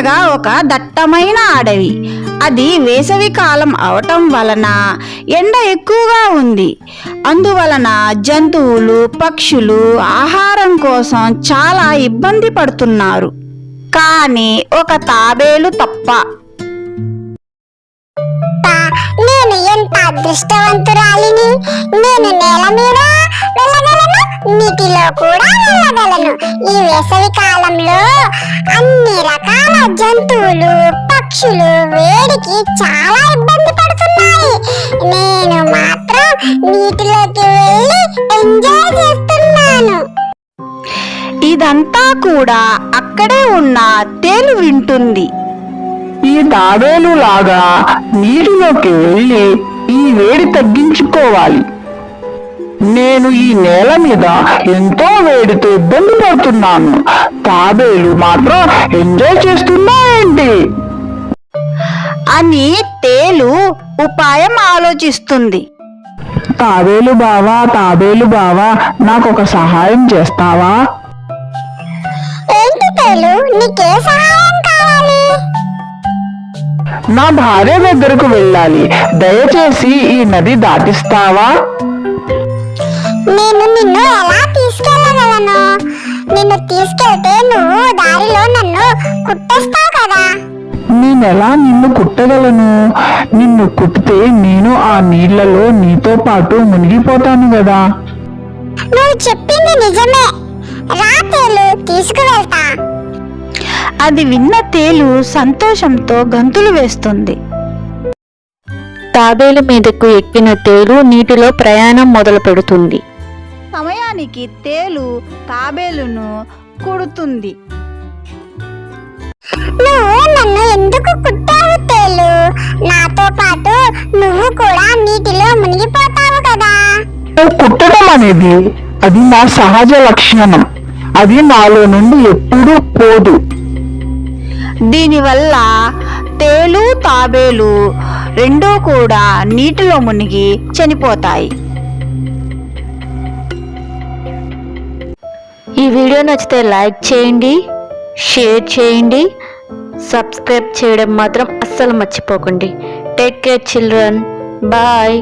అనగా ఒక దట్టమైన అడవి. అది వేసవి కాలం అవటం వలన ఎండ ఎక్కువగా ఉంది. అందువలన జంతువులు, పక్షులు ఆహారం కోసం చాలా ఇబ్బంది పడుతున్నారు. కానీ ఒక తాబేలు తప్ప. నేను ఎంత అదృష్టవంతురాలిని! నేను నేల మీద వెళ్ళగలను, నీటిలో కూడా వెళ్ళగలను. ఈ వేసవి కాలంలో అన్ని రకాల జంతువులు, పక్షులు వేడికి చాలా ఇబ్బంది పడుతున్నాయి. నేను మాత్రం నీటిలోకి వెళ్ళి ఎంజాయ్ చేస్తున్నాను. ఇదంతా కూడా అక్కడే ఉన్న తేలు వింటుంది. ఈ తాబేలు లాగా నీటిలోకి వెళ్ళి ఈ వేడి తగ్గించుకోవాలి. నేను ఈ నేల మీద ఎంతో వేడితో ఇబ్బంది పడుతున్నాను. తాబేలు మాత్రం ఎంజాయ్ చేస్తుందా ఏంటి అని తేలు ఉపాయం ఆలోచిస్తుంది. తాబేలు బావా నాకొక సహాయం చేస్తావా? ఏంటి తేలు, నీకే సహాయం కావాలి? నా భార్య దగ్గరకు వెళ్ళాలి. దయచేసి ఈ నది దాటిస్తావా? నేను నిన్ను ఎలా తీసుకెళ్ళగలను? నిన్ను తీసుకెళ్తే నువ్వు దారిలో నన్ను కుట్టేస్తావు కదా. నేనెలా నిన్ను కుట్టగలను? నిన్ను కుట్టితే నేను ఆ నీళ్లలో నీతో పాటు మునిగిపోతాను కదా. నువ్వు చెప్పింది నిజమే. రా తేలు, తీసుకువెళ్తా. అది విన్న తేలు సంతోషంతో గంతులు వేస్తుంది. తాబేలు మీదకు ఎక్కిన తేలు నీటిలో ప్రయాణం మొదలు పెడుతుంది. సమయానికి తేలు తాబేలును కుడుతుంది. నువ్వు నన్ను ఎందుకు కుట్టావు తేలు? నాతో పాటు నువ్వు కూడా నీటిలో మునిగిపోతావు కదా. కుట్టడం అనేది అది నా సహజ లక్షణం. అది నాలో నుండి ఎప్పుడూ పోదు. దీనివల్ల తేలు, తాబేలు రెండూ కూడా నీటిలో మునిగి చనిపోతాయి. ఈ వీడియో నచ్చితే లైక్ చేయండి, షేర్ చేయండి, సబ్స్క్రైబ్ చేయడం మాత్రం అస్సలు మర్చిపోకండి. Take care children. బాయ్.